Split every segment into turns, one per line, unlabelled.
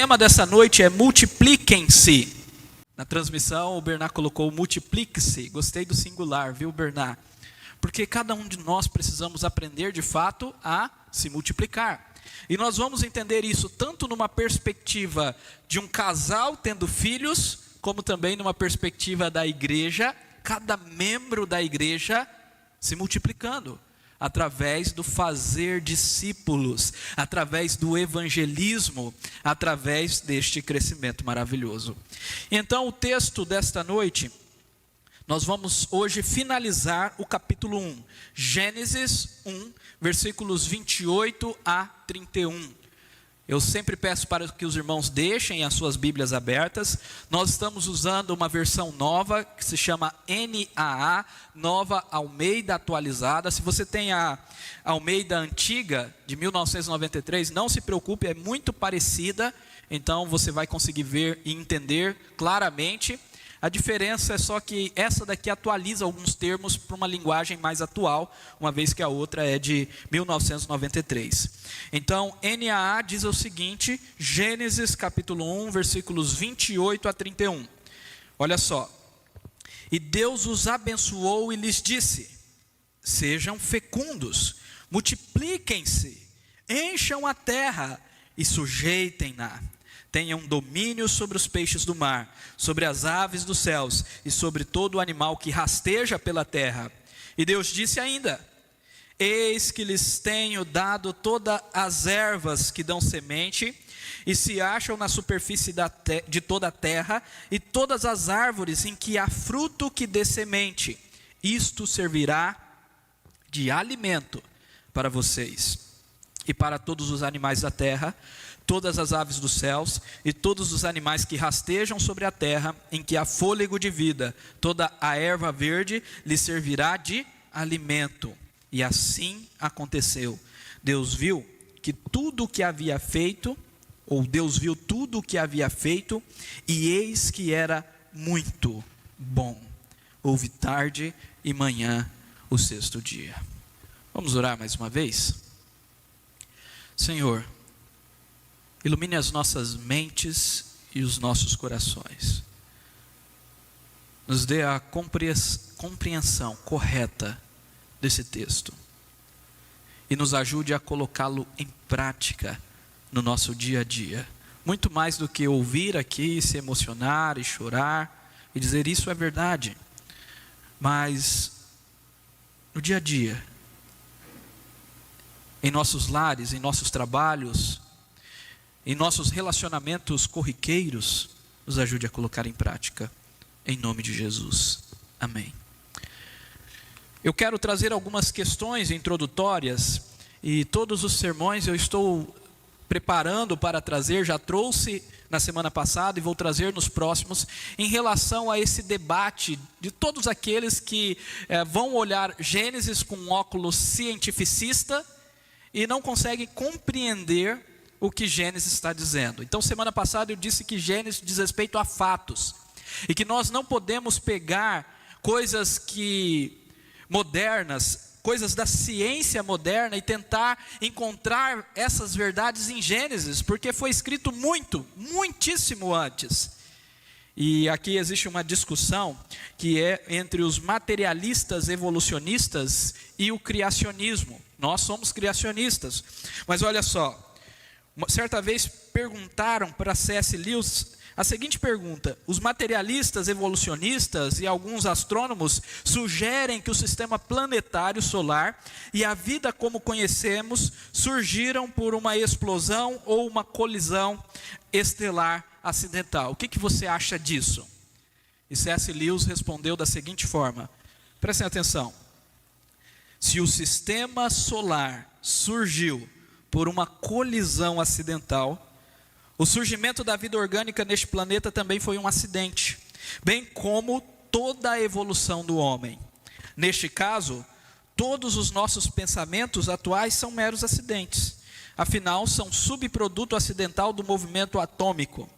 tema dessa noite é multipliquem-se. Na transmissão o Bernard colocou multiplique-se. Gostei do singular, viu, Bernard? Porque cada um de nós precisamos aprender de fato a se multiplicar. E nós vamos entender isso tanto numa perspectiva de um casal tendo filhos, como também numa perspectiva da igreja, cada membro da igreja se multiplicando, através do fazer discípulos, através do evangelismo, através deste crescimento maravilhoso. Então o texto desta noite, nós vamos hoje finalizar o capítulo 1, Gênesis 1, versículos 28 a 31. Eu sempre peço para que os irmãos deixem as suas Bíblias abertas. Nós estamos usando uma versão nova, que se chama NAA, Nova Almeida Atualizada. Se você tem a Almeida antiga, de 1993, não se preocupe, é muito parecida. Então você vai conseguir ver e entender claramente. A diferença é só que essa daqui atualiza alguns termos para uma linguagem mais atual, uma vez que a outra é de 1993. Então, NAA diz o seguinte, Gênesis capítulo 1, versículos 28 a 31. Olha só. E Deus os abençoou e lhes disse, sejam fecundos, multipliquem-se, encham a terra e sujeitem-na. Tenham domínio sobre os peixes do mar, sobre as aves dos céus e sobre todo o animal que rasteja pela terra. E Deus disse ainda, eis que lhes tenho dado todas as ervas que dão semente e se acham na superfície de toda a terra e todas as árvores em que há fruto que dê semente. Isto servirá de alimento para vocês e para todos os animais da terra, todas as aves dos céus e todos os animais que rastejam sobre a terra, em que há fôlego de vida, toda a erva verde lhe servirá de alimento. E assim aconteceu. Deus viu tudo o que havia feito, e eis que era muito bom. Houve tarde e manhã o sexto dia. Vamos orar mais uma vez? Senhor, ilumine as nossas mentes e os nossos corações. Nos dê a compreensão correta desse texto. E nos ajude a colocá-lo em prática no nosso dia a dia. Muito mais do que ouvir aqui, se emocionar e chorar e dizer isso é verdade. Mas no dia a dia, em nossos lares, em nossos trabalhos, em nossos relacionamentos corriqueiros, nos ajude a colocar em prática, em nome de Jesus. Amém. Eu quero trazer algumas questões introdutórias, e todos os sermões eu estou preparando para trazer, já trouxe na semana passada e vou trazer nos próximos, em relação a esse debate de todos aqueles que vão olhar Gênesis com um óculos cientificista e não conseguem compreender o que Gênesis está dizendo. Então, semana passada eu disse que Gênesis diz respeito a fatos, e que nós não podemos pegar coisas modernas, coisas da ciência moderna e tentar encontrar essas verdades em Gênesis, porque foi escrito muitíssimo antes. E aqui existe uma discussão que é entre os materialistas evolucionistas e o criacionismo. Nós somos criacionistas, mas olha só, certa vez perguntaram para C.S. Lewis a seguinte pergunta: os materialistas evolucionistas e alguns astrônomos sugerem que o sistema planetário solar e a vida como conhecemos surgiram por uma explosão ou uma colisão estelar acidental. O que você acha disso? E C.S. Lewis respondeu da seguinte forma, prestem atenção: se o sistema solar surgiu por uma colisão acidental, o surgimento da vida orgânica neste planeta também foi um acidente, bem como toda a evolução do homem. Neste caso, todos os nossos pensamentos atuais são meros acidentes, afinal são subproduto acidental do movimento atômico.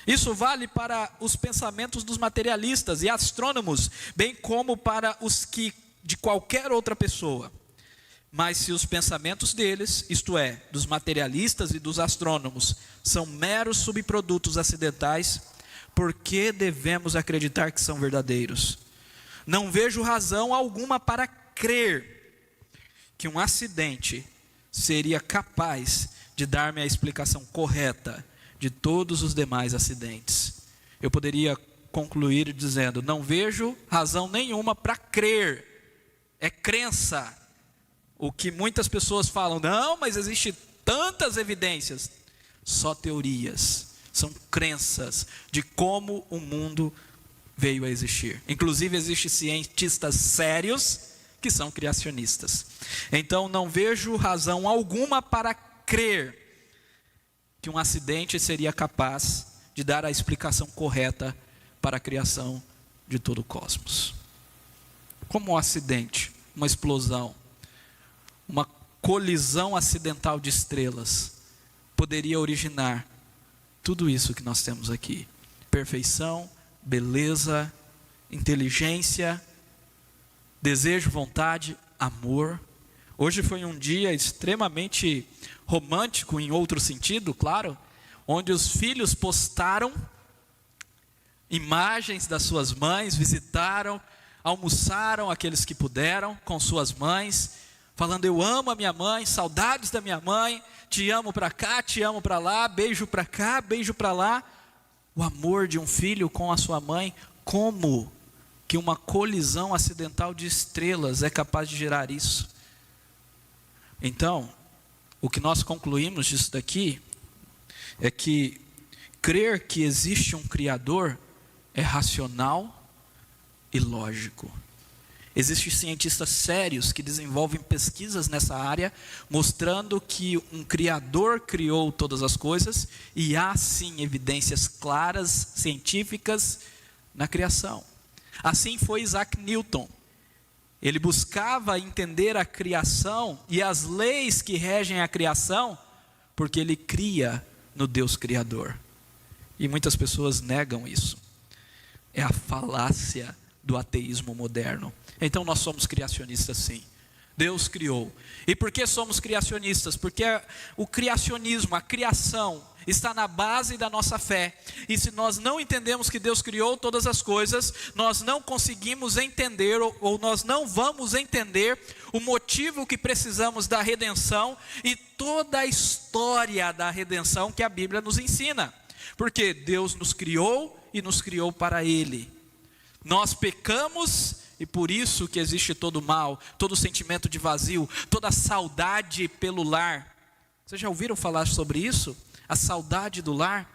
Isso vale para os pensamentos dos materialistas e astrônomos, bem como para os que de qualquer outra pessoa. Mas se os pensamentos deles, isto é, dos materialistas e dos astrônomos, são meros subprodutos acidentais, por que devemos acreditar que são verdadeiros? Não vejo razão alguma para crer que um acidente seria capaz de dar-me a explicação correta de todos os demais acidentes. Eu poderia concluir dizendo: não vejo razão nenhuma para crer. É crença. O que muitas pessoas falam: não, mas existe tantas evidências. Só teorias. São crenças de como o mundo veio a existir. Inclusive existem cientistas sérios que são criacionistas. Então não vejo razão alguma para crer que um acidente seria capaz de dar a explicação correta para a criação de todo o cosmos. Como um acidente, uma explosão, uma colisão acidental de estrelas poderia originar tudo isso que nós temos aqui: perfeição, beleza, inteligência, desejo, vontade, amor. Hoje foi um dia extremamente romântico, em outro sentido, claro, onde os filhos postaram imagens das suas mães, visitaram, almoçaram aqueles que puderam com suas mães, falando: eu amo a minha mãe, saudades da minha mãe, te amo para cá, te amo para lá, beijo para cá, beijo para lá. O amor de um filho com a sua mãe. Como que uma colisão acidental de estrelas é capaz de gerar isso? Então, o que nós concluímos disso daqui é que crer que existe um Criador é racional e lógico. Existem cientistas sérios que desenvolvem pesquisas nessa área, mostrando que um Criador criou todas as coisas, e há sim evidências claras, científicas, na criação. Assim foi Isaac Newton. Ele buscava entender a criação e as leis que regem a criação, porque ele cria no Deus Criador. E muitas pessoas negam isso. É a falácia do ateísmo moderno. Então nós somos criacionistas, sim. Deus criou. E por que somos criacionistas? Porque o criacionismo, a criação, está na base da nossa fé. E se nós não entendemos que Deus criou todas as coisas, nós não conseguimos entender, ou nós não vamos entender o motivo que precisamos da redenção e toda a história da redenção que a Bíblia nos ensina. Porque Deus nos criou e nos criou para Ele. Nós pecamos e por isso que existe todo o mal, todo o sentimento de vazio, toda a saudade pelo lar. Vocês já ouviram falar sobre isso? A saudade do lar?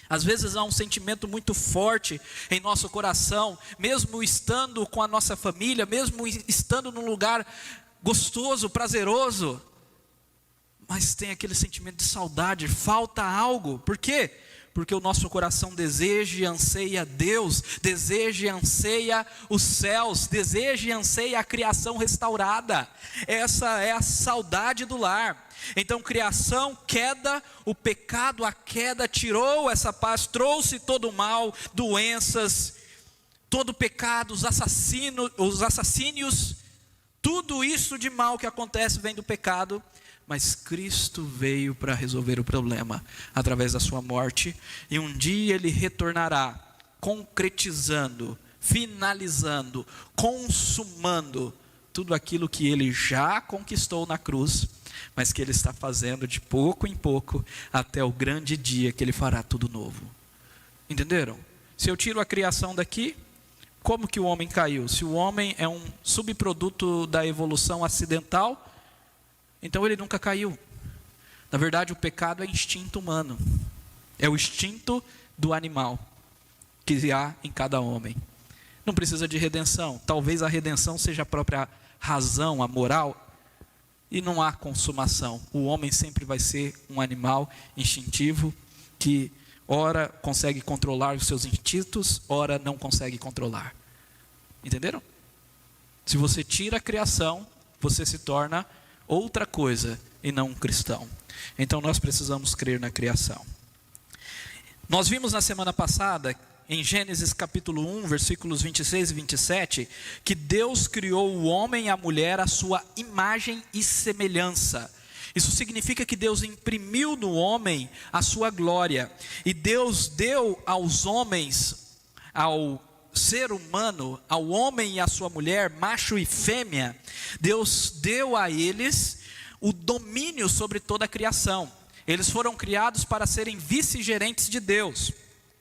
Às vezes há um sentimento muito forte em nosso coração, mesmo estando com a nossa família, mesmo estando num lugar gostoso, prazeroso, mas tem aquele sentimento de saudade, falta algo. Por quê? Porque o nosso coração deseja e anseia Deus, deseja e anseia os céus, deseja e anseia a criação restaurada. Essa é a saudade do lar. Então, criação, queda, o pecado, a queda tirou essa paz, trouxe todo o mal, doenças, todo o pecado, os assassínios, tudo isso de mal que acontece vem do pecado. Mas Cristo veio para resolver o problema através da sua morte, e um dia Ele retornará, concretizando, finalizando, consumando tudo aquilo que Ele já conquistou na cruz, mas que Ele está fazendo de pouco em pouco, até o grande dia que Ele fará tudo novo. Entenderam? Se eu tiro a criação daqui, como que o homem caiu? Se o homem é um subproduto da evolução acidental, então ele nunca caiu. Na verdade, o pecado é instinto humano. É o instinto do animal que há em cada homem. Não precisa de redenção. Talvez a redenção seja a própria razão, a moral. E não há consumação. O homem sempre vai ser um animal instintivo que ora consegue controlar os seus instintos, ora não consegue controlar. Entenderam? Se você tira a criação, você se torna outra coisa e não um cristão. Então nós precisamos crer na criação. Nós vimos na semana passada em Gênesis capítulo 1, versículos 26 e 27, que Deus criou o homem e a mulher à sua imagem e semelhança. Isso significa que Deus imprimiu no homem a sua glória. E Deus deu aos homens, ao ser humano, ao homem e à sua mulher, macho e fêmea, Deus deu a eles o domínio sobre toda a criação. Eles foram criados para serem vice-gerentes de Deus.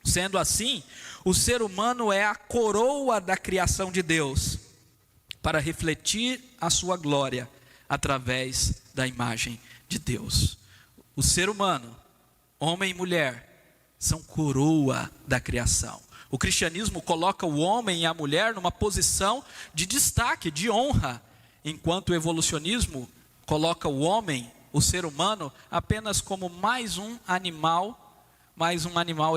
Sendo assim, o ser humano é a coroa da criação de Deus, para refletir a sua glória através da imagem de Deus. O ser humano, homem e mulher, são coroa da criação. O cristianismo coloca o homem e a mulher numa posição de destaque, de honra, enquanto o evolucionismo coloca o homem, o ser humano, apenas como mais um animal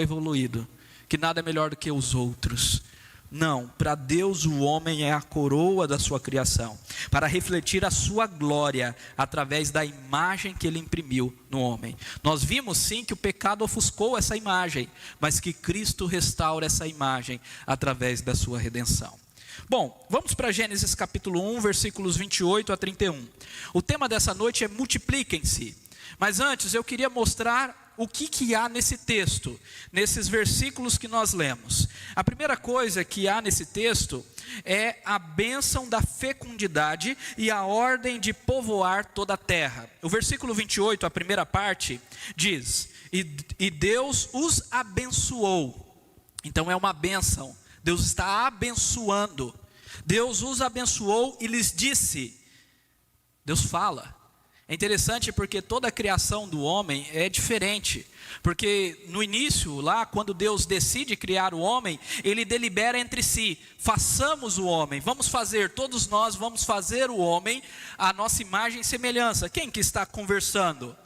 evoluído, que nada é melhor do que os outros. Não, para Deus o homem é a coroa da sua criação, para refletir a sua glória através da imagem que ele imprimiu no homem. Nós vimos sim que o pecado ofuscou essa imagem, mas que Cristo restaura essa imagem através da sua redenção. Bom, vamos para Gênesis capítulo 1, versículos 28 a 31. O tema dessa noite é multipliquem-se. Mas antes eu queria mostrar o que há nesse texto, nesses versículos que nós lemos. A primeira coisa que há nesse texto é a bênção da fecundidade e a ordem de povoar toda a terra. O versículo 28, a primeira parte, diz: e Deus os abençoou. Então é uma bênção, Deus está abençoando. Deus os abençoou e lhes disse. Deus fala. É interessante porque toda a criação do homem é diferente, porque no início, lá quando Deus decide criar o homem, Ele delibera entre si: façamos o homem, todos nós vamos fazer o homem à nossa imagem e semelhança. Quem que está conversando?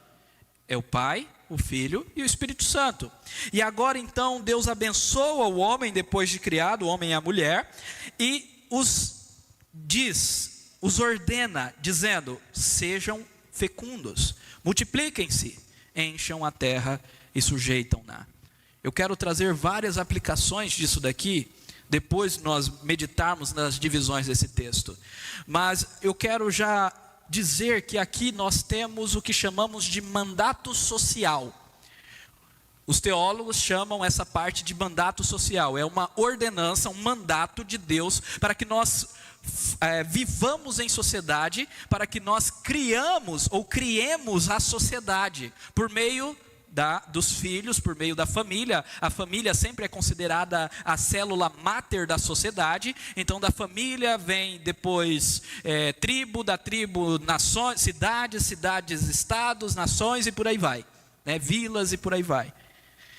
É o Pai, o Filho e o Espírito Santo. E agora então Deus abençoa o homem depois de criado, o homem e a mulher, e os ordena, dizendo: sejam fecundos, multipliquem-se, encham a terra e sujeitam-na. Eu quero trazer várias aplicações disso daqui, depois nós meditarmos nas divisões desse texto. Mas eu quero já dizer que aqui nós temos o que chamamos de mandato social. Os teólogos chamam essa parte de mandato social. É uma ordenança, um mandato de Deus para que nós vivamos em sociedade, para que nós criemos a sociedade por meio dos filhos, por meio da família. A família sempre é considerada a célula máter da sociedade. Então da família vem depois tribo, da tribo nações, cidades, estados, nações e por aí vai, vilas e por aí vai.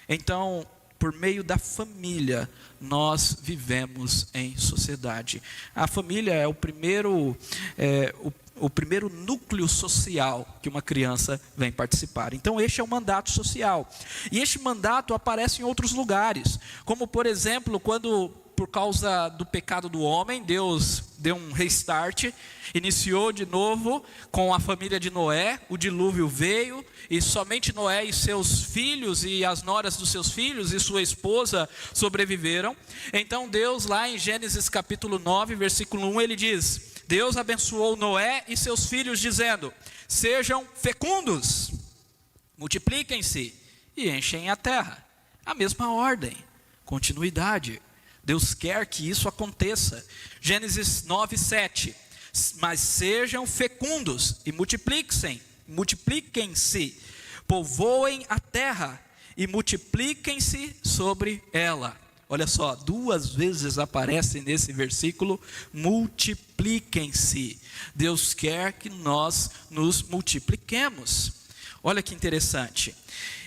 Então, por meio da família, nós vivemos em sociedade. A família é o primeiro núcleo social que uma criança vem participar. Então este é o mandato social. E este mandato aparece em outros lugares, como por exemplo, quando por causa do pecado do homem, Deus deu um restart, iniciou de novo com a família de Noé, o dilúvio veio, e somente Noé e seus filhos e as noras dos seus filhos e sua esposa sobreviveram. Então Deus, lá em Gênesis capítulo 9, versículo 1, ele diz: Deus abençoou Noé e seus filhos, dizendo: sejam fecundos, multipliquem-se e enchem a terra. A mesma ordem, continuidade. Deus quer que isso aconteça. Gênesis 9, 7. Mas sejam fecundos e multipliquem-se, povoem a terra e multipliquem-se sobre ela. Olha só, 2 vezes aparece nesse versículo: multipliquem-se. Deus quer que nós nos multipliquemos. Olha que interessante.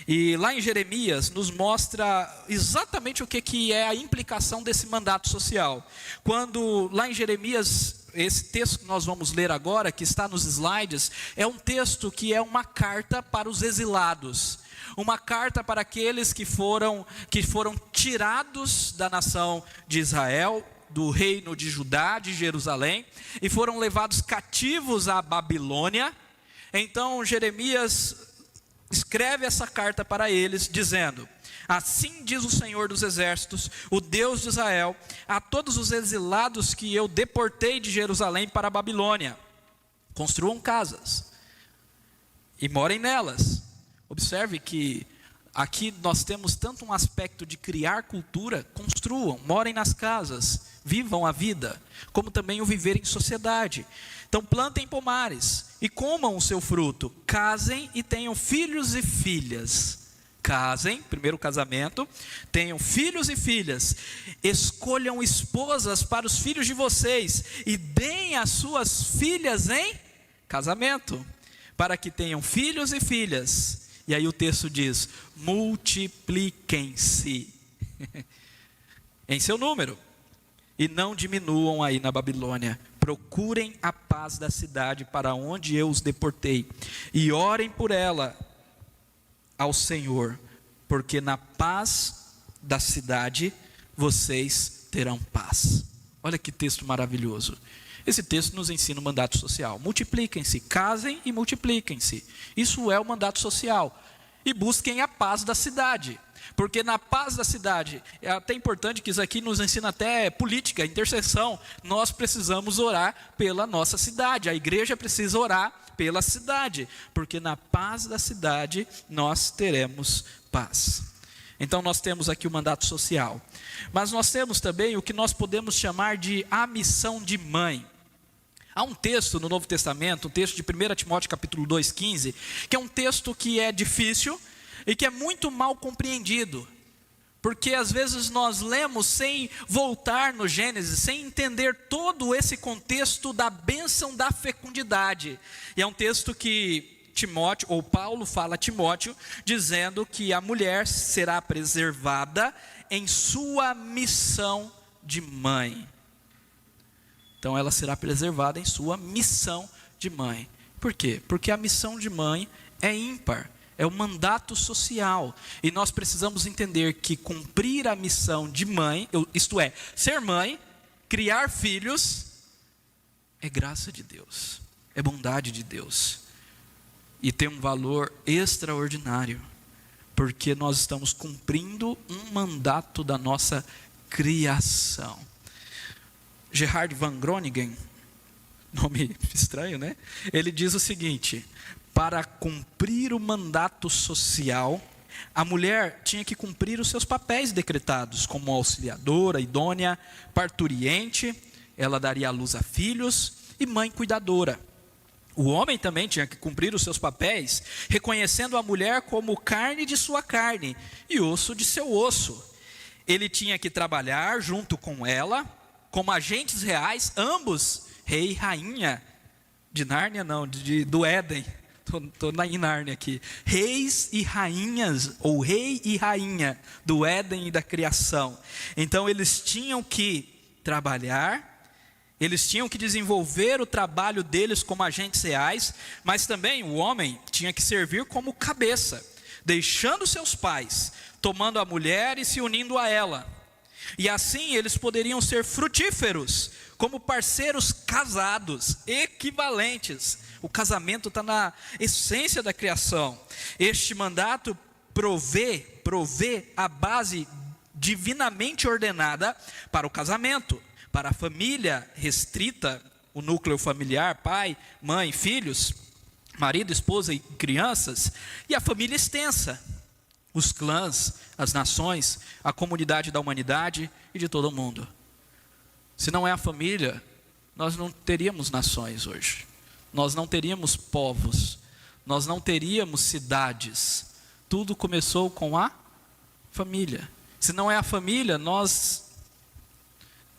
E lá em Jeremias nos mostra exatamente o que é a implicação desse mandato social. Quando lá em Jeremias, esse texto que nós vamos ler agora, que está nos slides, é um texto que é uma carta para os exilados. Uma carta para aqueles que foram tirados da nação de Israel, do reino de Judá, de Jerusalém, e foram levados cativos à Babilônia. Então Jeremias escreve essa carta para eles, dizendo: Assim diz o Senhor dos Exércitos, o Deus de Israel, a todos os exilados que eu deportei de Jerusalém para a Babilônia: construam casas e morem nelas. Observe que aqui nós temos tanto um aspecto de criar cultura: construam, morem nas casas, vivam a vida, como também o viver em sociedade. Então plantem pomares e comam o seu fruto, casem e tenham filhos e filhas. Casem, primeiro casamento, tenham filhos e filhas, escolham esposas para os filhos de vocês e deem as suas filhas em casamento, para que tenham filhos e filhas. E aí o texto diz: multipliquem-se em seu número e não diminuam aí na Babilônia. Procurem a paz da cidade para onde eu os deportei e orem por ela ao Senhor, porque na paz da cidade vocês terão paz. Olha que texto maravilhoso. Esse texto nos ensina o mandato social: multipliquem-se, casem e multipliquem-se. Isso é o mandato social. E busquem a paz da cidade, porque na paz da cidade, é até importante que isso aqui nos ensina até política, intercessão. Nós precisamos orar pela nossa cidade, a igreja precisa orar pela cidade, porque na paz da cidade nós teremos paz. Então nós temos aqui o mandato social, mas nós temos também o que nós podemos chamar de a missão de mãe. Há um texto no Novo Testamento, um texto de 1 Timóteo capítulo 2,15, que é um texto que é difícil e que é muito mal compreendido, porque às vezes nós lemos sem voltar no Gênesis, sem entender todo esse contexto da bênção da fecundidade. E é um texto que Timóteo, ou Paulo fala a Timóteo, dizendo que a mulher será preservada em sua missão de mãe. Então ela será preservada em sua missão de mãe. Por quê? Porque a missão de mãe é ímpar, é o mandato social. E nós precisamos entender que cumprir a missão de mãe, isto é, ser mãe, criar filhos, é graça de Deus, é bondade de Deus. E tem um valor extraordinário, porque nós estamos cumprindo um mandato da nossa criação. Gerhard van Groningen, nome estranho, né? Ele diz o seguinte: para cumprir o mandato social, a mulher tinha que cumprir os seus papéis decretados, como auxiliadora, idônea, parturiente, ela daria à luz a filhos, e mãe cuidadora. O homem também tinha que cumprir os seus papéis, reconhecendo a mulher como carne de sua carne e osso de seu osso. Ele tinha que trabalhar junto com ela, como agentes reais, ambos, rei e rainha, de Nárnia não, do Éden, estou em Nárnia aqui, reis e rainhas, ou rei e rainha, do Éden e da criação. Então eles tinham que trabalhar, eles tinham que desenvolver o trabalho deles como agentes reais, mas também o homem tinha que servir como cabeça, deixando seus pais, tomando a mulher e se unindo a ela. E assim eles poderiam ser frutíferos, como parceiros casados, equivalentes. O casamento está na essência da criação. Este mandato provê a base divinamente ordenada para o casamento, para a família restrita, o núcleo familiar, pai, mãe, filhos, marido, esposa e crianças, e a família extensa, os clãs, as nações, a comunidade da humanidade e de todo o mundo. Se não é a família, nós não teríamos nações hoje, nós não teríamos povos, nós não teríamos cidades. Tudo começou com a família. Se não é a família, nós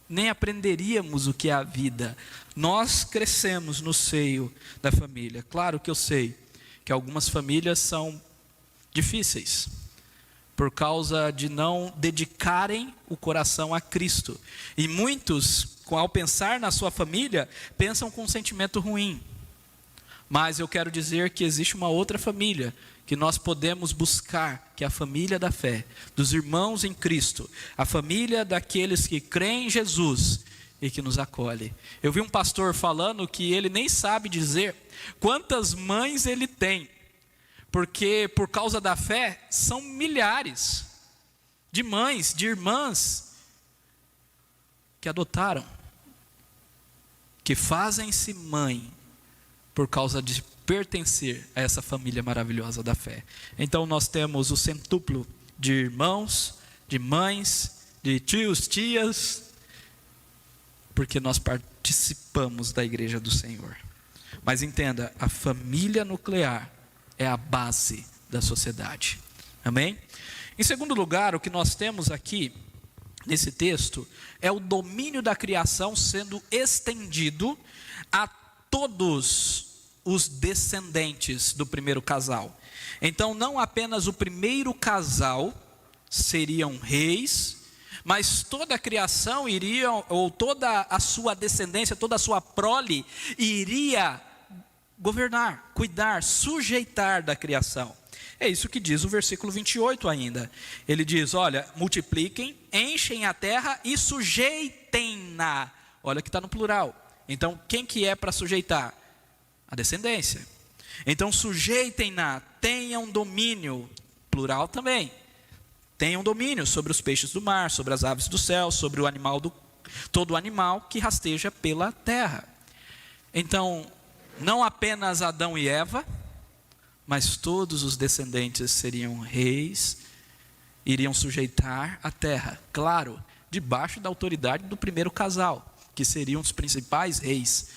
nem aprenderíamos o que é a vida. Nós crescemos no seio da família. Claro que eu sei que algumas famílias são difíceis, por causa de não dedicarem o coração a Cristo. E muitos, ao pensar na sua família, pensam com um sentimento ruim. Mas eu quero dizer que existe uma outra família que nós podemos buscar, que é a família da fé, dos irmãos em Cristo, a família daqueles que creem em Jesus e que nos acolhe. Eu vi um pastor falando que ele nem sabe dizer quantas mães ele tem, porque por causa da fé são milhares. de mães, de irmãs que adotaram, que fazem-se mãe por causa de pertencer a essa família maravilhosa da fé. Então nós temos o centúplo de irmãos, de mães, de tios, tias, porque nós participamos da igreja do Senhor. Mas entenda, a família nuclear é a base da sociedade. Amém? Em segundo lugar, o que nós temos aqui nesse texto é o domínio da criação sendo estendido a todos os descendentes do primeiro casal. Então não apenas o primeiro casal seriam reis, mas toda a criação iria, ou toda a sua descendência, toda a sua prole iria governar, cuidar, sujeitar da criação. É isso que diz o versículo 28 ainda. Ele diz, olha, multipliquem, enchem a terra e sujeitem-na. Olha que está no plural. Então quem que é para sujeitar? A descendência. Então sujeitem-na, tenham domínio, plural também. Tenham domínio sobre os peixes do mar, sobre as aves do céu, sobre o animal todo animal que rasteja pela terra. Então, não apenas Adão e Eva, mas todos os descendentes seriam reis, iriam sujeitar a terra. Claro, debaixo da autoridade do primeiro casal, que seriam os principais reis.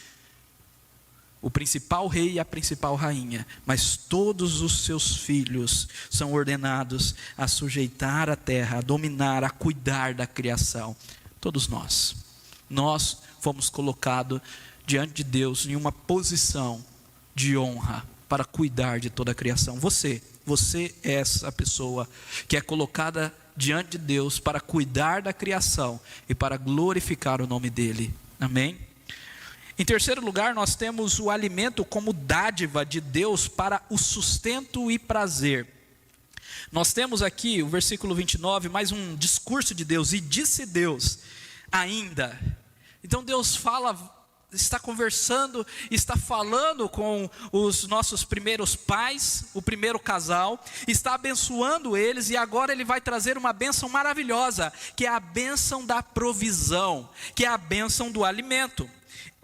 O principal rei e a principal rainha, mas todos os seus filhos são ordenados a sujeitar a terra, a dominar, a cuidar da criação. Todos nós fomos colocados diante de Deus em uma posição de honra para cuidar de toda a criação. Você é essa pessoa que é colocada diante de Deus para cuidar da criação e para glorificar o nome dele. Amém? Em terceiro lugar, nós temos o alimento como dádiva de Deus para o sustento e prazer. Nós temos aqui, o versículo 29, mais um discurso de Deus. E disse Deus, ainda. Então Deus fala, está conversando, está falando com os nossos primeiros pais, o primeiro casal, está abençoando eles, e agora ele vai trazer uma bênção maravilhosa, que é a bênção da provisão, que é a bênção do alimento.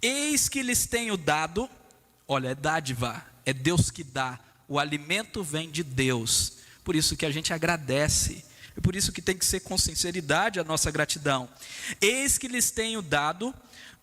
Eis que lhes tenho dado, olha, é dádiva, é Deus que dá, o alimento vem de Deus, por isso que a gente agradece, é por isso que tem que ser com sinceridade a nossa gratidão. Eis que lhes tenho dado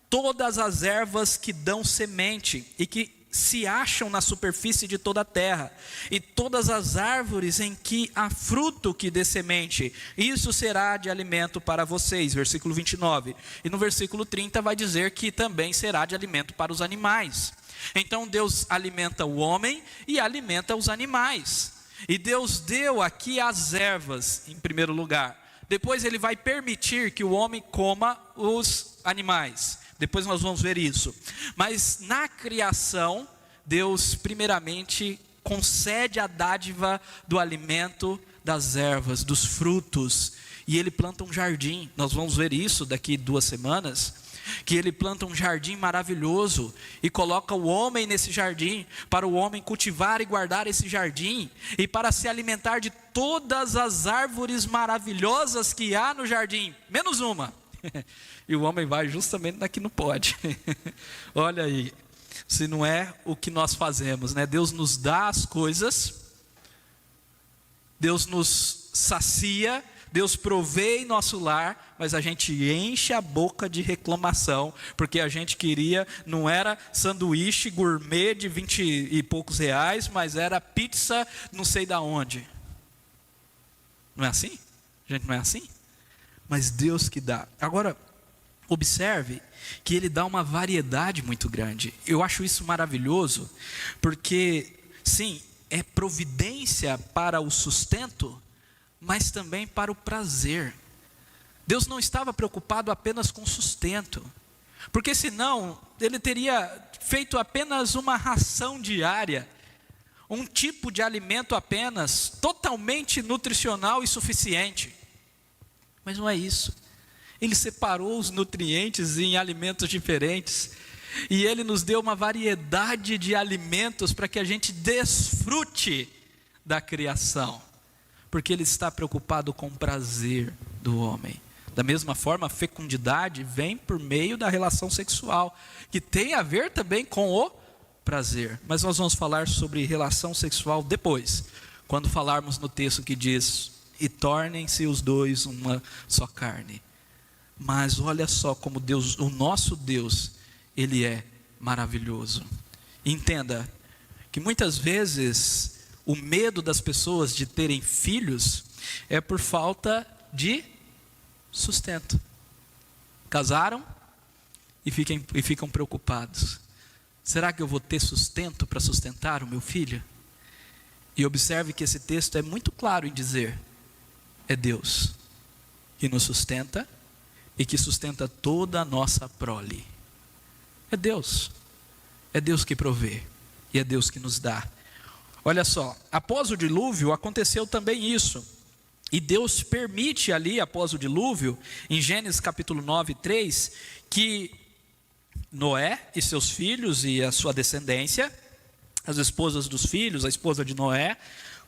todas as ervas que dão semente e que se acham na superfície de toda a terra, e todas as árvores em que há fruto que dê semente, isso será de alimento para vocês, versículo 29, e no versículo 30 vai dizer que também será de alimento para os animais. Então Deus alimenta o homem e alimenta os animais, e Deus deu aqui as ervas em primeiro lugar, depois ele vai permitir que o homem coma os animais. Depois nós vamos ver isso. Mas na criação, Deus primeiramente concede a dádiva do alimento, das ervas, dos frutos. E ele planta um jardim. Nós vamos ver isso daqui 2 semanas. Que ele planta um jardim maravilhoso e coloca o homem nesse jardim, para o homem cultivar e guardar esse jardim, e para se alimentar de todas as árvores maravilhosas que há no jardim, menos uma. E o homem vai justamente na que não pode. Olha aí, se não é o que nós fazemos, né? Deus nos dá as coisas, Deus nos sacia, Deus provê em nosso lar, mas a gente enche a boca de reclamação, porque a gente queria, não era sanduíche gourmet de 20 e poucos reais, mas era pizza não sei da onde. Não é assim? Gente, não é assim? Mas Deus que dá. Agora, observe que ele dá uma variedade muito grande. Eu acho isso maravilhoso, porque, sim, é providência para o sustento, mas também para o prazer. Deus não estava preocupado apenas com sustento, porque senão ele teria feito apenas uma ração diária, um tipo de alimento apenas, totalmente nutricional e suficiente. Mas não é isso. Ele separou os nutrientes em alimentos diferentes, e ele nos deu uma variedade de alimentos para que a gente desfrute da criação, Porque Ele está preocupado com o prazer do homem. Da mesma forma, a fecundidade vem por meio da relação sexual, que tem a ver também com o prazer. Mas nós vamos falar sobre relação sexual depois, quando falarmos no texto que diz: e tornem-se os dois uma só carne. Mas olha só como Deus, o nosso Deus, Ele é maravilhoso. Entenda que muitas vezes o medo das pessoas de terem filhos é por falta de sustento. Casaram e ficam preocupados. Será que eu vou ter sustento para sustentar o meu filho? E observe que esse texto é muito claro em dizer: é Deus que nos sustenta e que sustenta toda a nossa prole. É Deus que provê e é Deus que nos dá. Olha só, após o dilúvio aconteceu também isso. E Deus permite ali, após o dilúvio, em Gênesis capítulo 9, 3, que Noé e seus filhos e a sua descendência, as esposas dos filhos, a esposa de Noé,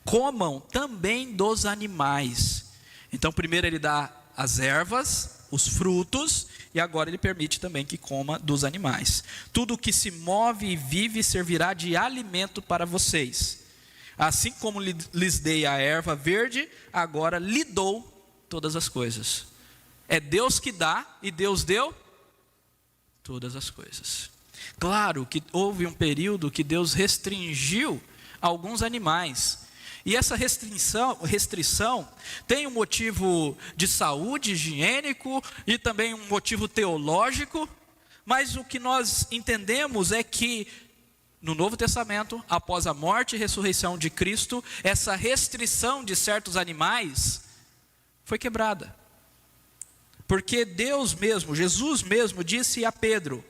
comam também dos animais. Então primeiro ele dá as ervas, os frutos, e agora ele permite também que coma dos animais. Tudo que se move e vive servirá de alimento para vocês. Assim como lhes dei a erva verde, agora lhe dou todas as coisas. É Deus que dá e Deus deu todas as coisas. Claro que houve um período que Deus restringiu alguns animais. E essa restrição tem um motivo de saúde, higiênico, e também um motivo teológico. Mas o que nós entendemos é que no Novo Testamento, após a morte e ressurreição de Cristo, essa restrição de certos animais foi quebrada. Porque Deus mesmo, Jesus mesmo disse a Pedro: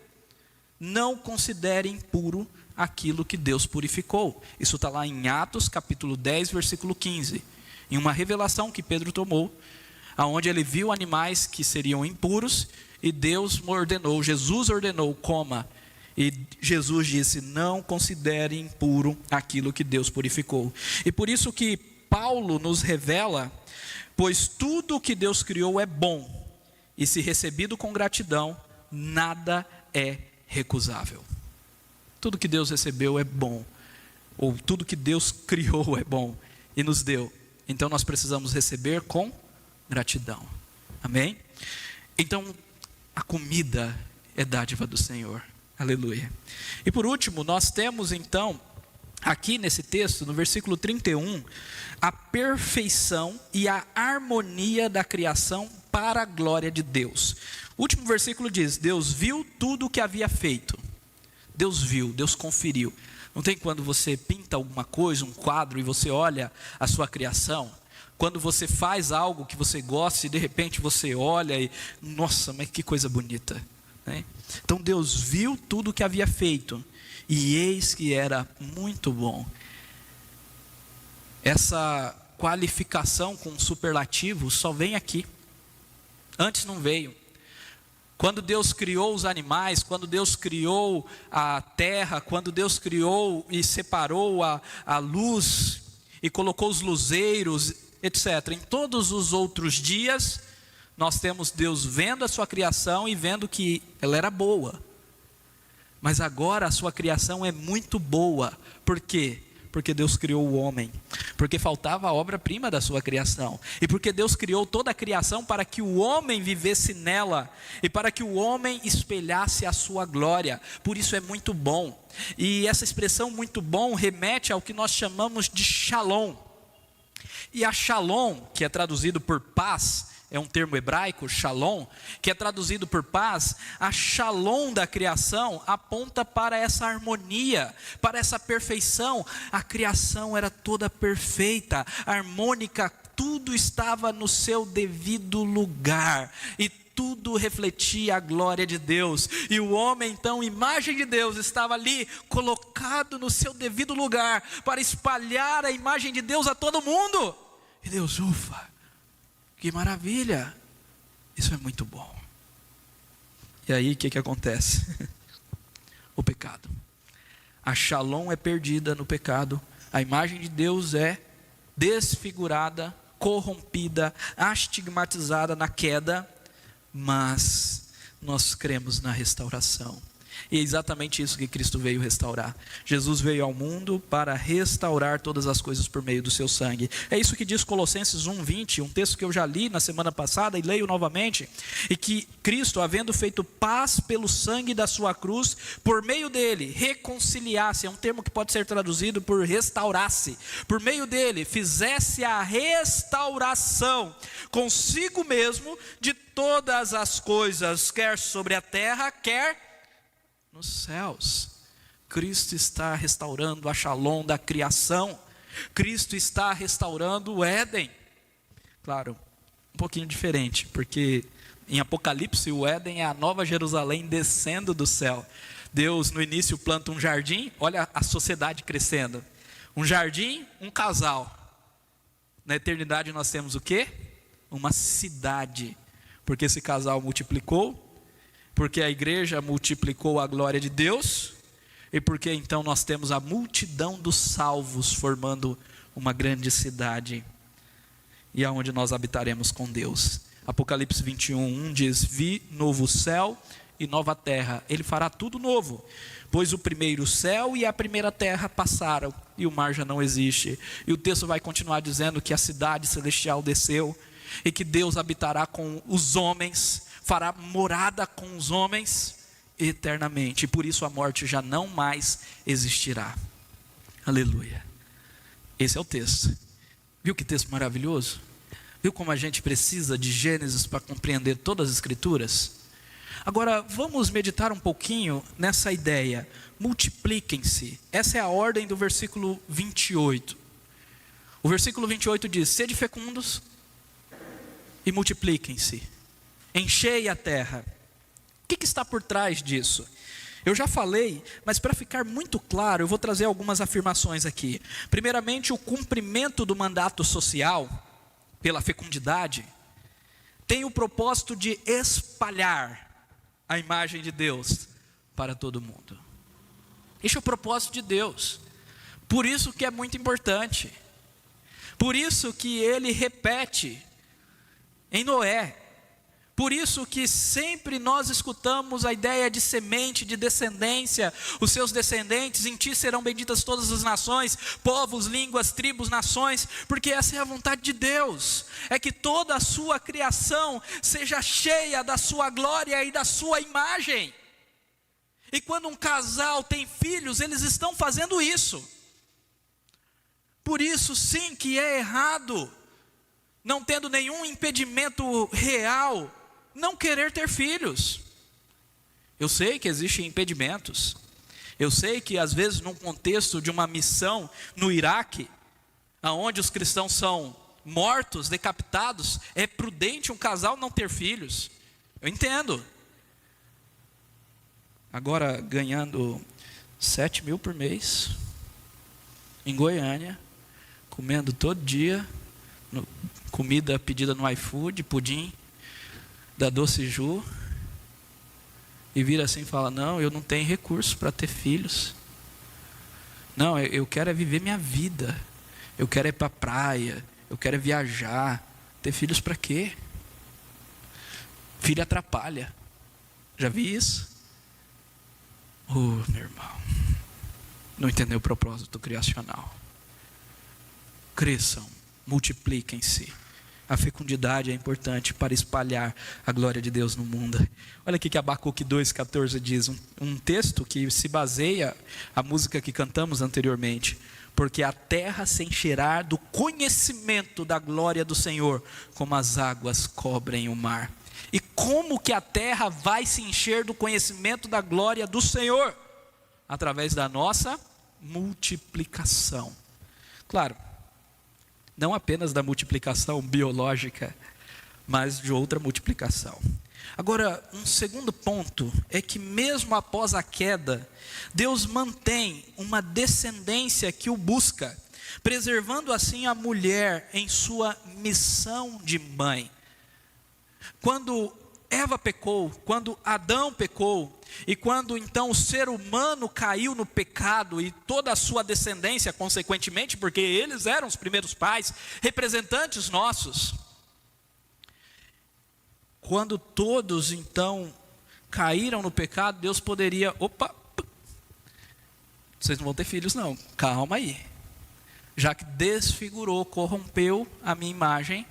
não considere impuro aquilo que Deus purificou. Isso está lá em Atos capítulo 10, versículo 15. Em uma revelação que Pedro tomou, aonde ele viu animais que seriam impuros, e Deus ordenou, Jesus ordenou: coma. E Jesus disse: não considere impuro aquilo que Deus purificou. E por isso que Paulo nos revela: pois tudo que Deus criou é bom, e se recebido com gratidão, nada é recusável. Tudo que Deus recebeu é bom, ou tudo que Deus criou é bom e nos deu. Então nós precisamos receber com gratidão. Amém? Então a comida é dádiva do Senhor. Aleluia. E por último, nós temos então, aqui nesse texto, no versículo 31, a perfeição e a harmonia da criação para a glória de Deus. O último versículo diz: Deus viu tudo o que havia feito. Deus viu, Deus conferiu. Não tem quando você pinta alguma coisa, um quadro, e você olha a sua criação? Quando você faz algo que você gosta e de repente você olha e, nossa, mas que coisa bonita, né? Então Deus viu tudo o que havia feito, e eis que era muito bom. Essa qualificação com superlativo só vem aqui. Antes não veio. Quando Deus criou os animais, quando Deus criou a terra, quando Deus criou e separou a luz e colocou os luzeiros, etc. Em todos os outros dias, nós temos Deus vendo a sua criação e vendo que ela era boa. Mas agora a sua criação é muito boa. Por quê? Porque Deus criou o homem, porque faltava a obra-prima da sua criação, e porque Deus criou toda a criação para que o homem vivesse nela, e para que o homem espelhasse a sua glória. Por isso é muito bom. E essa expressão muito bom remete ao que nós chamamos de shalom. E a shalom, que é traduzido por paz, é um termo hebraico, shalom, que é traduzido por paz. A shalom da criação aponta para essa harmonia, para essa perfeição. A criação era toda perfeita, harmônica, tudo estava no seu devido lugar, e tudo refletia a glória de Deus. E o homem, então, imagem de Deus, estava ali colocado no seu devido lugar, para espalhar a imagem de Deus a todo mundo. E Deus, ufa, que maravilha, isso é muito bom. E aí o que acontece? O pecado. A shalom é perdida no pecado. A imagem de Deus é desfigurada corrompida, astigmatizada na queda, mas nós cremos na restauração. E é exatamente isso que Cristo veio restaurar. Jesus veio ao mundo para restaurar todas as coisas por meio do seu sangue. É isso que diz Colossenses 1:20, um texto que eu já li na semana passada e leio novamente. E que Cristo, havendo feito paz pelo sangue da sua cruz, por meio dele reconciliasse, é um termo que pode ser traduzido por restaurasse, por meio dele fizesse a restauração consigo mesmo de todas as coisas, quer sobre a terra, quer nos céus. Cristo está restaurando a Shalom da criação. Cristo está restaurando o Éden. Claro, um pouquinho diferente, porque em Apocalipse o Éden é a nova Jerusalém descendo do céu. Deus no início planta um jardim, olha a sociedade crescendo. Um jardim, um casal. Na eternidade nós temos o quê? Uma cidade. Porque esse casal multiplicou, porque a igreja multiplicou a glória de Deus, e porque então nós temos a multidão dos salvos formando uma grande cidade, e aonde nós habitaremos com Deus. Apocalipse 21:1 diz: vi novo céu e nova terra, ele fará tudo novo, pois o primeiro céu e a primeira terra passaram, e o mar já não existe. E o texto vai continuar dizendo que a cidade celestial desceu, e que Deus habitará com os homens, fará morada com os homens eternamente, e por isso a morte já não mais existirá. Aleluia. Esse é o texto. Viu que texto maravilhoso? Viu como a gente precisa de Gênesis para compreender todas as escrituras? Agora vamos meditar um pouquinho nessa ideia. Multipliquem-se. Essa é a ordem do versículo 28. O versículo 28 diz: sede fecundos e multipliquem-se, enchei a terra. O que está por trás disso? Eu já falei, mas para ficar muito claro, eu vou trazer algumas afirmações aqui. Primeiramente, o cumprimento do mandato social, pela fecundidade, tem o propósito de espalhar a imagem de Deus para todo mundo. Este é o propósito de Deus. Por isso que é muito importante. Por isso que ele repete em Noé. Por isso que sempre nós escutamos a ideia de semente, de descendência. Os seus descendentes, em ti serão benditas todas as nações, povos, línguas, tribos, nações. Porque essa é a vontade de Deus. É que toda a sua criação seja cheia da sua glória e da sua imagem. E quando um casal tem filhos, eles estão fazendo isso. Por isso sim que é errado, não tendo nenhum impedimento real, não querer ter filhos. Eu sei que existem impedimentos. Eu sei que às vezes num contexto de uma missão no Iraque, onde os cristãos são mortos, decapitados, é prudente um casal não ter filhos. Eu entendo. Agora ganhando 7 mil por mês, em Goiânia, comendo todo dia, comida pedida no iFood, pudim da Doce Ju, e vira assim e fala: não, eu não tenho recursos para ter filhos. Não, eu quero é viver minha vida. Eu quero é ir para a praia, eu quero é viajar. Ter filhos para quê? Filho atrapalha. Já vi isso? Meu irmão, não entendeu o propósito criacional. Cresçam, multipliquem-se. A fecundidade é importante para espalhar a glória de Deus no mundo. Olha aqui que Abacuque 2,14 diz, um texto que se baseia a música que cantamos anteriormente. Porque a terra se encherá do conhecimento da glória do Senhor, como as águas cobrem o mar. E como que a terra vai se encher do conhecimento da glória do Senhor? Através da nossa multiplicação. Claro, não apenas da multiplicação biológica, mas de outra multiplicação. Agora, um segundo ponto é que mesmo após a queda, Deus mantém uma descendência que o busca, preservando assim a mulher em sua missão de mãe. Quando Eva pecou, quando Adão pecou, e quando então o ser humano caiu no pecado e toda a sua descendência, consequentemente, porque eles eram os primeiros pais, representantes nossos. Quando todos então caíram no pecado, Deus poderia, vocês não vão ter filhos não, calma aí. Já que desfigurou, corrompeu a minha imagem,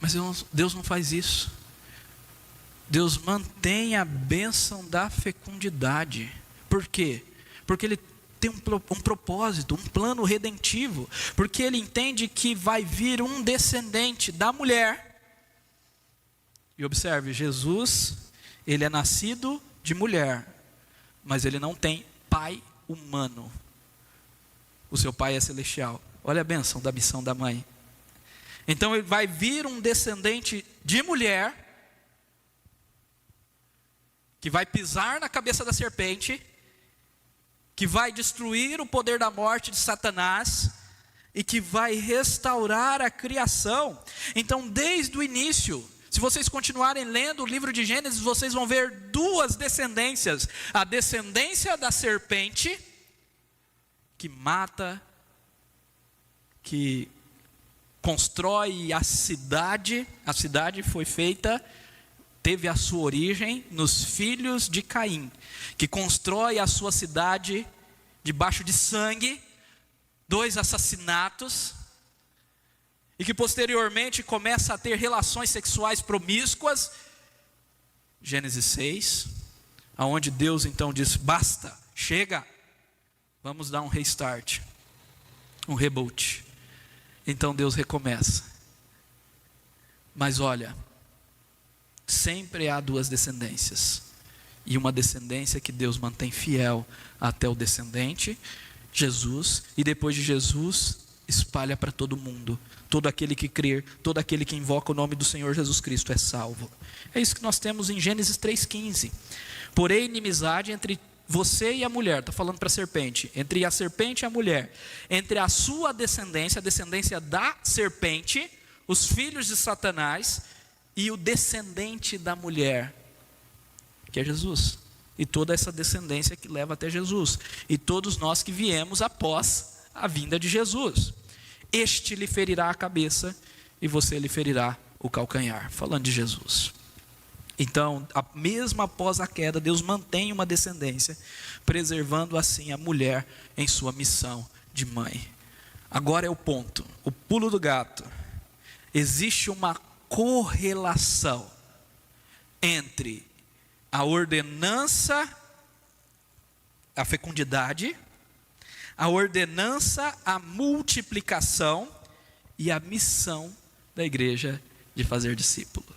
mas Deus não faz isso. Deus mantém a bênção da fecundidade. Por quê? Porque Ele tem um propósito, um plano redentivo. Porque Ele entende que vai vir um descendente da mulher. E observe, Jesus, Ele é nascido de mulher, mas Ele não tem pai humano. O seu pai é celestial. Olha a bênção da missão da mãe. Então vai vir um descendente de mulher, que vai pisar na cabeça da serpente, que vai destruir o poder da morte de Satanás, e que vai restaurar a criação. Então, desde o início, se vocês continuarem lendo o livro de Gênesis, vocês vão ver duas descendências. A descendência da serpente, que mata, que constrói a cidade foi feita, teve a sua origem nos filhos de Caim, que constrói a sua cidade debaixo de sangue, 2 assassinatos, e que posteriormente começa a ter relações sexuais promíscuas, Gênesis 6, aonde Deus então diz, basta, chega, vamos dar um restart, um reboot. Então Deus recomeça. Mas olha, sempre há 2 descendências, e uma descendência que Deus mantém fiel até o descendente, Jesus, e depois de Jesus, espalha para todo mundo. Todo aquele que crer, todo aquele que invoca o nome do Senhor Jesus Cristo é salvo. É isso que nós temos em Gênesis 3,15. Porém, inimizade entre você e a mulher, está falando para a serpente, entre a serpente e a mulher, entre a sua descendência, a descendência da serpente, os filhos de Satanás, e o descendente da mulher, que é Jesus, e toda essa descendência que leva até Jesus, e todos nós que viemos após a vinda de Jesus. Este lhe ferirá a cabeça, e você lhe ferirá o calcanhar, falando de Jesus. Então, mesmo após a queda, Deus mantém uma descendência, preservando assim a mulher em sua missão de mãe. Agora é o ponto, o pulo do gato. Existe uma correlação entre a ordenança, a fecundidade, a ordenança, a multiplicação e a missão da igreja de fazer discípulos.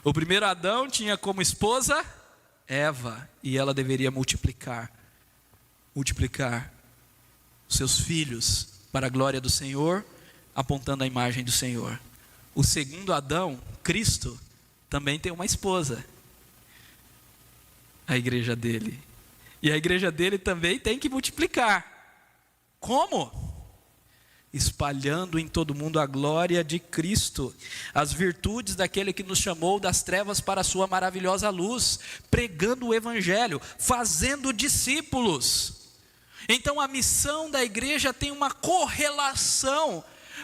O primeiro Adão tinha como esposa Eva, e ela deveria multiplicar seus filhos para a glória do Senhor, apontando a imagem do Senhor. O segundo Adão, Cristo, também tem uma esposa, a igreja dele. E a igreja dele também tem que multiplicar. Como? Espalhando em todo mundo a glória de Cristo, as virtudes daquele que nos chamou das trevas para a sua maravilhosa luz, pregando o evangelho, fazendo discípulos. Então a missão da igreja tem uma correlação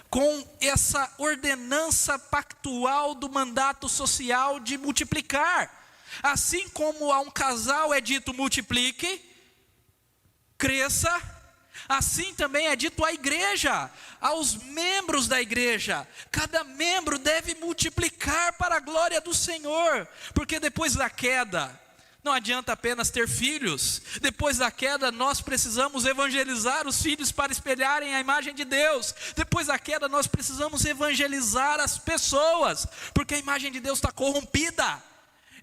com essa ordenança pactual do mandato social de multiplicar. Assim como a um casal é dito multiplique, cresça, assim também é dito à igreja, aos membros da igreja. Cada membro deve multiplicar para a glória do Senhor, porque depois da queda, não adianta apenas ter filhos. Depois da queda, nós precisamos evangelizar os filhos para espelharem a imagem de Deus. Depois da queda, nós precisamos evangelizar as pessoas, porque a imagem de Deus está corrompida.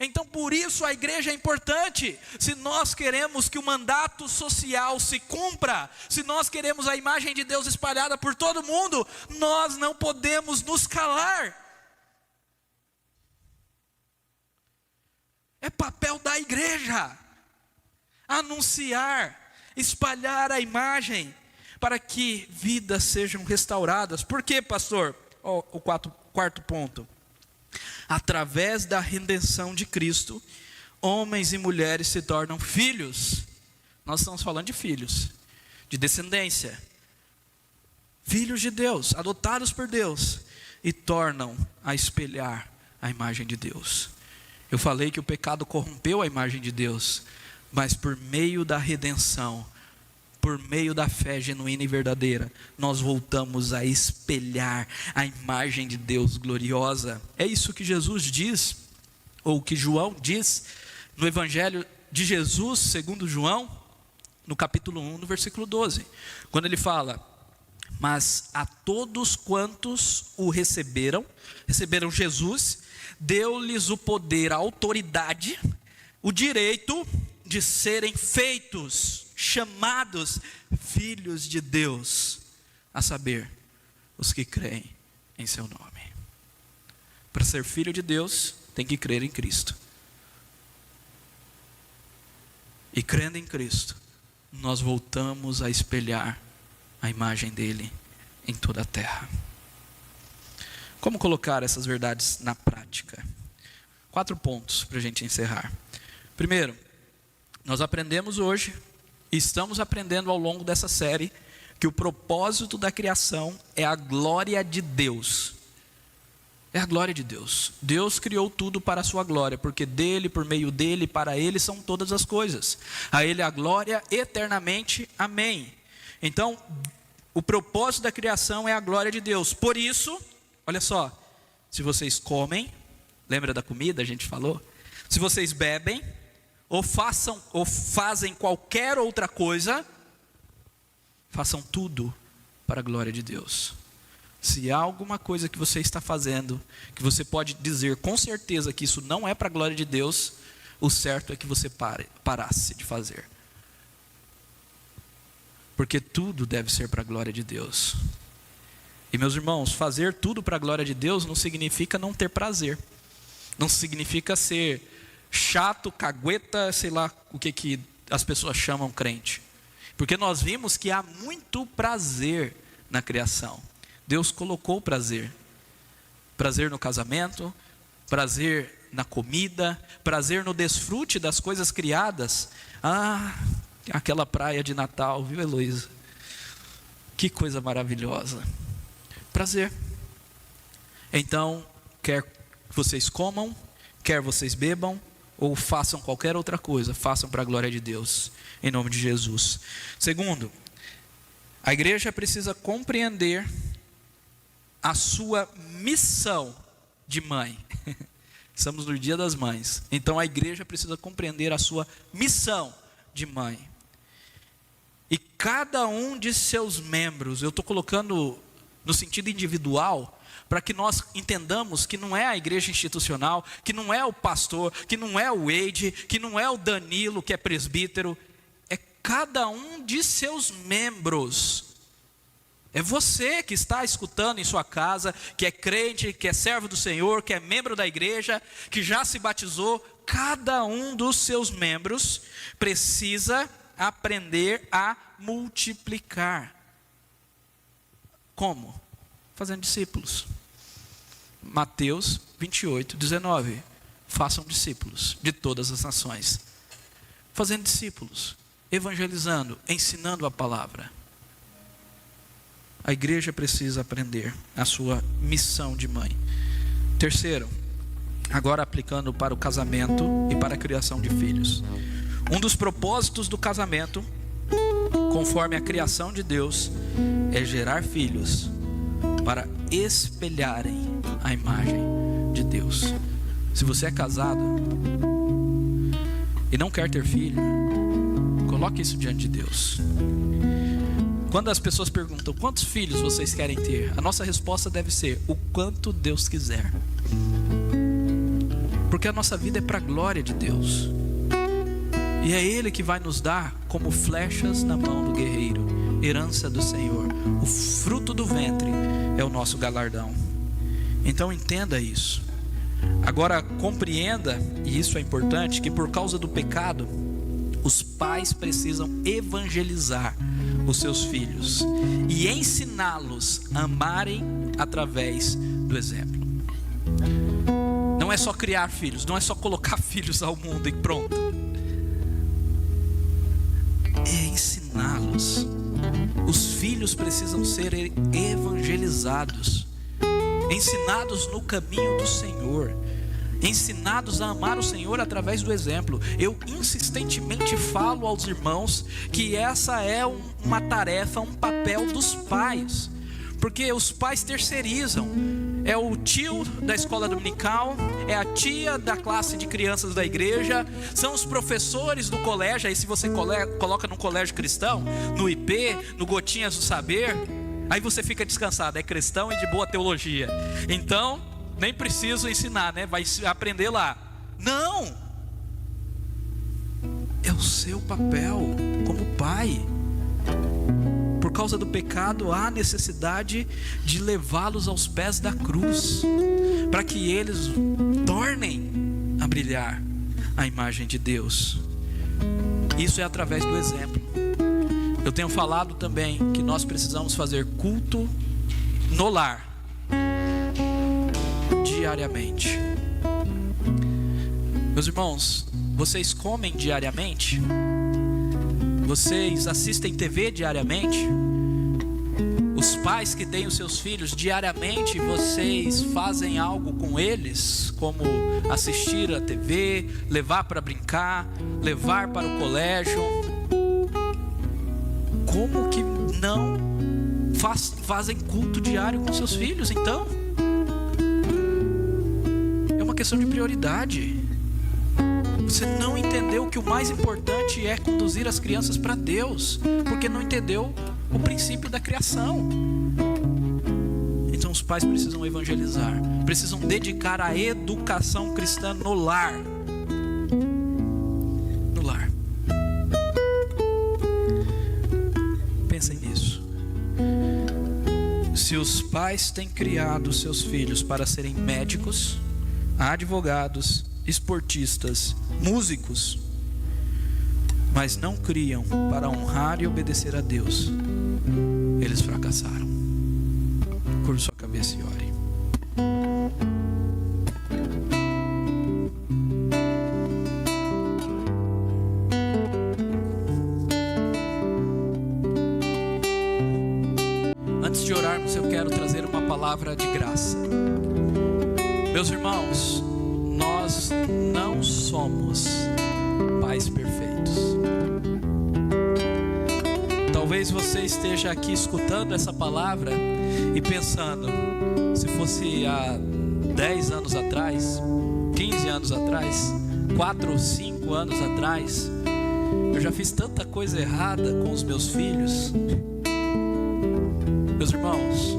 Então por isso a igreja é importante. Se nós queremos que o mandato social se cumpra, se nós queremos a imagem de Deus espalhada por todo mundo, nós não podemos nos calar. É papel da igreja anunciar, espalhar a imagem, para que vidas sejam restauradas. Por quê, pastor? O quarto ponto. Através da redenção de Cristo, homens e mulheres se tornam filhos. Nós estamos falando de filhos, de descendência. Filhos de Deus, adotados por Deus, e tornam a espelhar a imagem de Deus. Eu falei que o pecado corrompeu a imagem de Deus, mas por meio da redenção, por meio da fé genuína e verdadeira, nós voltamos a espelhar a imagem de Deus gloriosa. É isso que Jesus diz, ou que João diz, no Evangelho de Jesus, segundo João, no capítulo 1, no versículo 12. Quando ele fala: mas a todos quantos o receberam Jesus, deu-lhes o poder, a autoridade, o direito de serem feitos, chamados filhos de Deus, a saber, os que creem em seu nome. Para ser filho de Deus, tem que crer em Cristo. E crendo em Cristo, nós voltamos a espelhar a imagem dele em toda a terra. Como colocar essas verdades na prática? 4 pontos para a gente encerrar. Primeiro, nós aprendemos hoje, e estamos aprendendo ao longo dessa série, que o propósito da criação é a glória de Deus. É a glória de Deus. Deus criou tudo para a sua glória, porque dele, por meio dele, para ele são todas as coisas. A ele a glória eternamente. Amém. Então, o propósito da criação é a glória de Deus. Por isso, olha só, se vocês comem, lembra da comida, a gente falou? Se vocês bebem, ou fazem qualquer outra coisa, façam tudo para a glória de Deus. Se há alguma coisa que você está fazendo, que você pode dizer com certeza que isso não é para a glória de Deus, o certo é que você parasse de fazer. Porque tudo deve ser para a glória de Deus. E meus irmãos, fazer tudo para a glória de Deus não significa não ter prazer. Não significa ser chato, cagueta, sei lá o que as pessoas chamam crente. Porque nós vimos que há muito prazer na criação. Deus colocou prazer. Prazer no casamento, prazer na comida, prazer no desfrute das coisas criadas. Aquela praia de Natal, viu, Heloísa? Que coisa maravilhosa. Prazer. Então, quer vocês comam, quer vocês bebam, ou façam qualquer outra coisa, façam para a glória de Deus, em nome de Jesus. Segundo, a igreja precisa compreender a sua missão de mãe. Estamos no Dia das Mães. Então a igreja precisa compreender a sua missão de mãe. E cada um de seus membros, eu estou colocando no sentido individual, para que nós entendamos que não é a igreja institucional, que não é o pastor, que não é o Eide, que não é o Danilo, que é presbítero, é cada um de seus membros. É você que está escutando em sua casa, que é crente, que é servo do Senhor, que é membro da igreja, que já se batizou. Cada um dos seus membros precisa aprender a multiplicar. Como? Fazendo discípulos. Mateus 28, 19. Façam discípulos de todas as nações. Fazendo discípulos, evangelizando, ensinando a palavra. A igreja precisa aprender a sua missão de mãe. Terceiro, agora aplicando para o casamento e para a criação de filhos. Um dos propósitos do casamento, conforme a criação de Deus, é gerar filhos para espelharem a imagem de Deus. Se você é casado e não quer ter filho, coloque isso diante de Deus. Quando as pessoas perguntam quantos filhos vocês querem ter, a nossa resposta deve ser o quanto Deus quiser. Porque a nossa vida é para a glória de Deus. E é Ele que vai nos dar como flechas na mão do guerreiro, herança do Senhor. O fruto do ventre é o nosso galardão. Então entenda isso. Agora compreenda, e isso é importante, que por causa do pecado, os pais precisam evangelizar os seus filhos e ensiná-los a amarem através do exemplo. é só criar filhos, não é só colocar filhos ao mundo e pronto. É ensiná-los. Os filhos precisam ser evangelizados, ensinados no caminho do Senhor, ensinados a amar o Senhor através do exemplo. Eu insistentemente falo aos irmãos que essa é uma tarefa, um papel dos pais, porque os pais terceirizam. É o tio da escola dominical, é a tia da classe de crianças da igreja, são os professores do colégio. Aí se você coloca num colégio cristão, no IP, no Gotinhas do Saber, aí você fica descansado, é cristão e de boa teologia, então nem preciso ensinar, né? Vai aprender lá. Não! É o seu papel como pai. Por causa do pecado, há necessidade de levá-los aos pés da cruz, para que eles tornem a brilhar a imagem de Deus. Isso é através do exemplo. Eu tenho falado também que nós precisamos fazer culto no lar, diariamente. Meus irmãos, vocês comem diariamente? Vocês assistem TV diariamente? Os pais que têm os seus filhos diariamente, vocês fazem algo com eles, como assistir a TV, levar para brincar, levar para o colégio? Como que não fazem culto diário com seus filhos? Então, é uma questão de prioridade. Você não entendeu que o mais importante é conduzir as crianças para Deus, porque não entendeu o princípio da criação. Então os pais precisam evangelizar, precisam dedicar a educação cristã no lar. No lar. Pensem nisso. Se os pais têm criado seus filhos para serem médicos, advogados, esportistas, músicos, mas não criam para honrar e obedecer a Deus, eles fracassaram. Curva sua cabeça e ore. Antes de orarmos, eu quero trazer uma palavra de graça. Meus irmãos, nós não somos pais perfeitos. Talvez você esteja aqui escutando essa palavra e pensando, se fosse há 10 anos atrás, 15 anos atrás, 4 ou 5 anos atrás, eu já fiz tanta coisa errada com os meus filhos. Meus irmãos,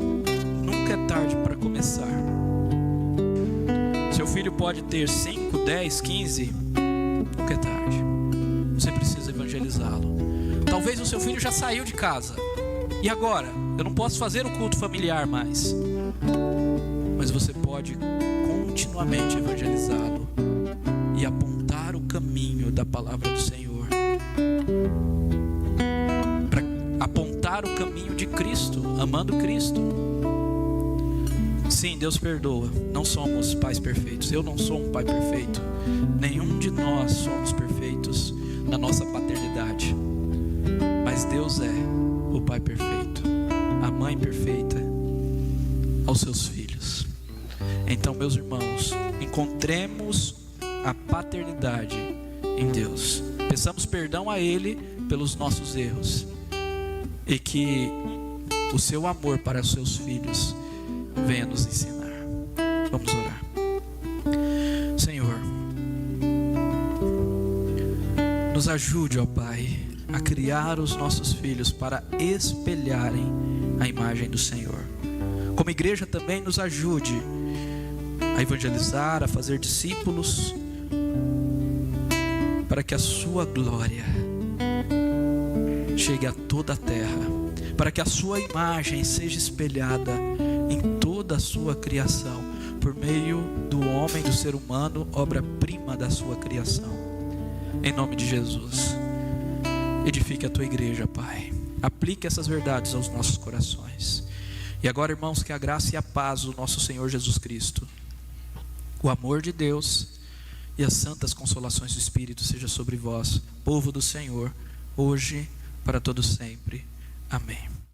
nunca é tarde para começar. Seu filho pode ter 5, 10, 15, nunca é tarde. Você precisa evangelizá-lo. Talvez o seu filho já saiu de casa. E agora? Eu não posso fazer o culto familiar mais. Mas você pode continuamente evangelizá-lo e apontar o caminho da palavra do Senhor, para apontar o caminho de Cristo, amando Cristo. Sim, Deus perdoa. Não somos pais perfeitos. Eu não sou um pai perfeito. Nenhum de nós somos perfeitos na nossa paternidade. Mas Deus é o pai perfeito, a mãe perfeita aos seus filhos. Então, meus irmãos, encontremos a paternidade em Deus. Peçamos perdão a Ele pelos nossos erros, e que o seu amor para os seus filhos venha nos ensinar. Vamos orar. Senhor, nos ajude, ó Pai, a criar os nossos filhos para espelharem a imagem do Senhor. Como igreja também nos ajude a evangelizar, a fazer discípulos, para que a sua glória chegue a toda a terra, para que a sua imagem seja espelhada em toda a sua criação, por meio do homem, do ser humano, obra-prima da sua criação. Em nome de Jesus, edifique a tua igreja, Pai. Aplique essas verdades aos nossos corações. E agora, irmãos, que a graça e a paz do nosso Senhor Jesus Cristo, o amor de Deus e as santas consolações do Espírito seja sobre vós, povo do Senhor, hoje para todo sempre. Amém.